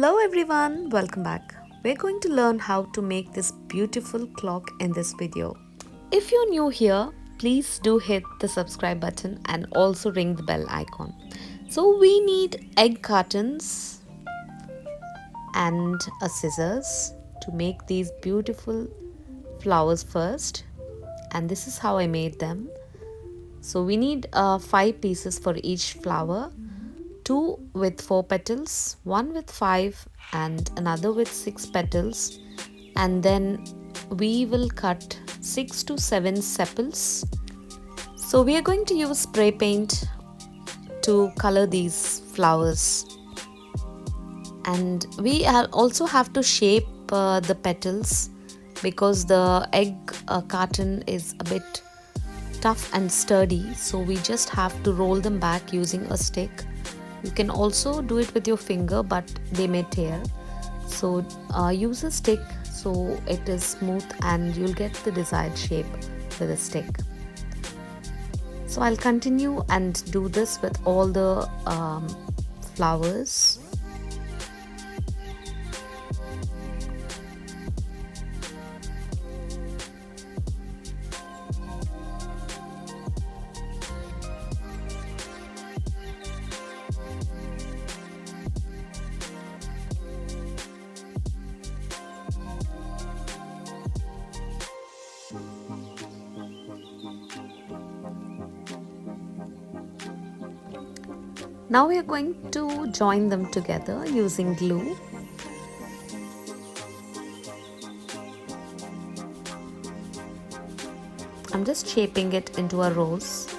Hello everyone, welcome back. We're going to learn how to make this beautiful clock in this video. If you're new here, please do hit the subscribe button and also ring the bell icon. So we need egg cartons and a scissors to make these beautiful flowers first. And this is how I made them. So we need 5 pieces for each flower. 2 with 4 petals, 1 with 5 and another with 6 petals, and then we will cut 6 to 7 sepals. So we are going to use spray paint to color these flowers, and we also have to shape the petals because the egg carton is a bit tough and sturdy, so we just have to roll them back using a stick. You can also do it with your finger, but they may tear. So use a stick so it is smooth and you'll get the desired shape with a stick. So I'll continue and do this with all the flowers. Now we are going to join them together using glue. I'm just shaping it into a rose.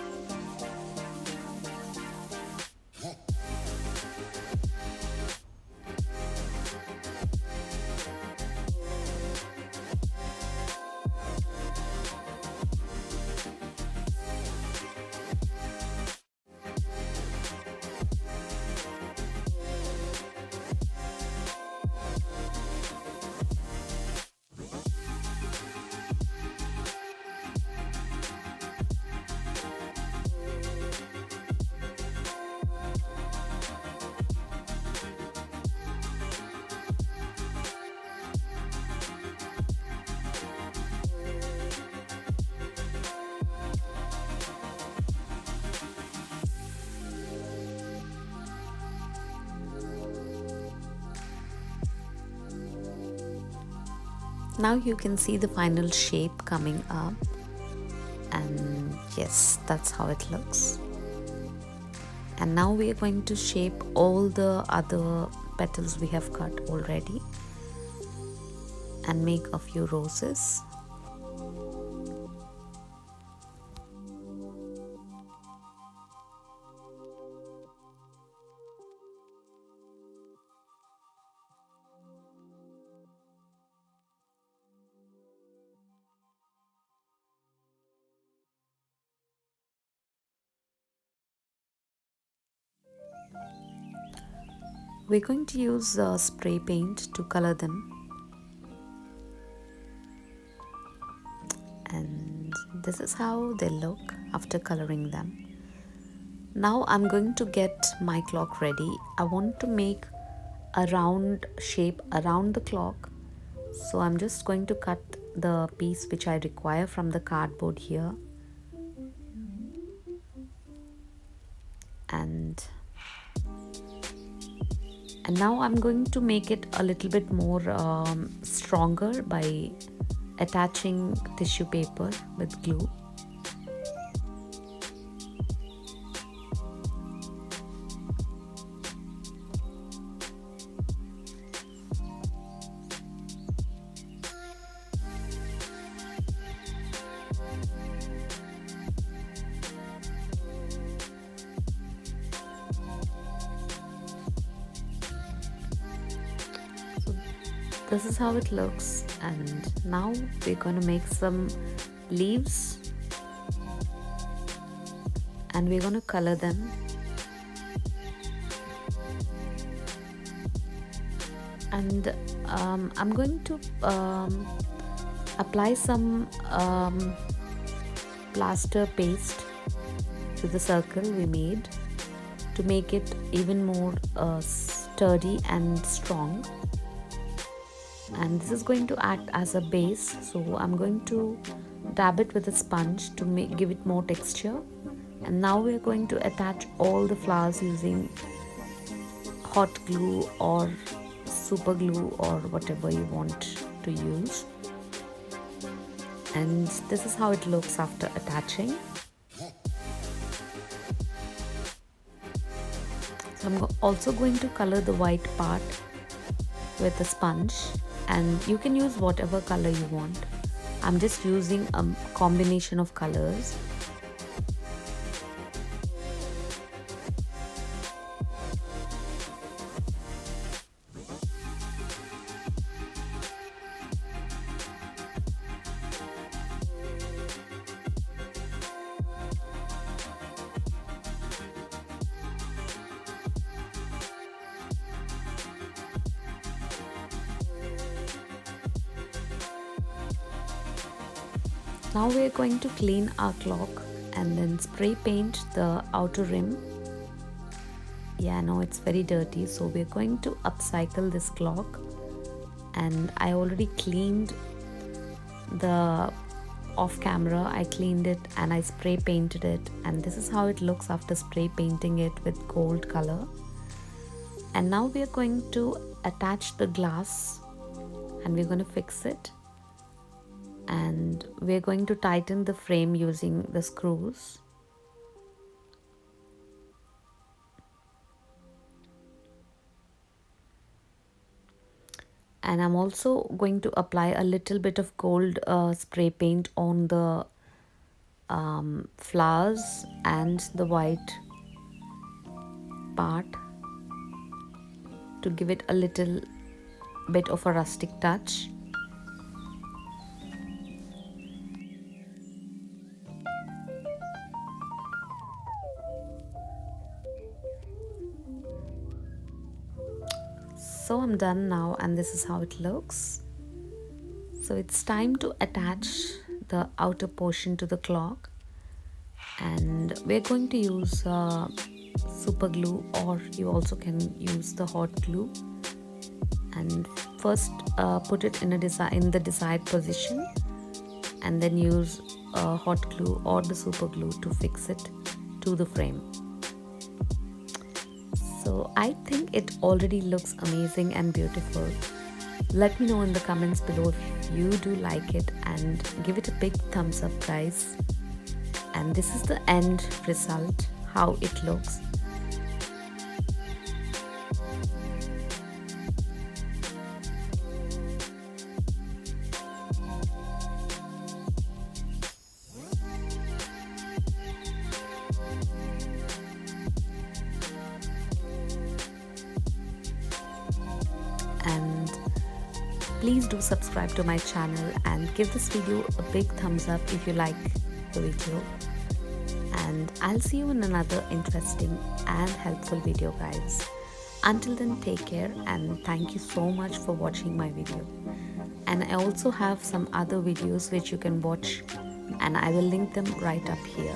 Now you can see the final shape coming up, and yes, that's how it looks. And now we are going to shape all the other petals we have cut already and make a few roses. We're going to use spray paint to color them, and this is how they look after coloring them. Now I'm going to get my clock ready. I want to make a round shape around the clock, so I'm just going to cut the piece which I require from the cardboard here, and now I'm going to make it a little bit more stronger by attaching tissue paper with glue. This is how it looks, and now we're going to make some leaves and we're going to color them. And I'm going to apply some plaster paste to the circle we made to make it even more sturdy and strong, and this is going to act as a base. So I'm going to dab it with a sponge to give it more texture. And now we're going to attach all the flowers using hot glue or super glue or whatever you want to use. And this is how it looks after attaching. So I'm also going to color the white part with a sponge, and you can use whatever color you want. I'm just using a combination of colors. Now we're going to clean our clock and then spray paint the outer rim. Yeah, no, it's very dirty, so we're going to upcycle this clock. And I already cleaned the off camera. I cleaned it and I spray painted it, and this is how it looks after spray painting it with gold color. And now we are going to attach the glass and we're going to fix it. And we're going to tighten the frame using the screws. And I'm also going to apply a little bit of gold spray paint on the flowers and the white part to give it a little bit of a rustic touch. So I'm done now, and this is how it looks. So it's time to attach the outer portion to the clock, and we're going to use super glue, or you also can use the hot glue. And first put it in the desired position, and then use hot glue or the super glue to fix it to the frame. So I think it already looks amazing and beautiful. Let me know in the comments below if you do like it, and give it a big thumbs up, guys. And this is the end result, how it looks. And please do subscribe to my channel and give this video a big thumbs up if you like the video. And I'll see you in another interesting and helpful video, guys. Until then, take care, and thank you so much for watching my video. And I also have some other videos which you can watch, and I will link them right up here.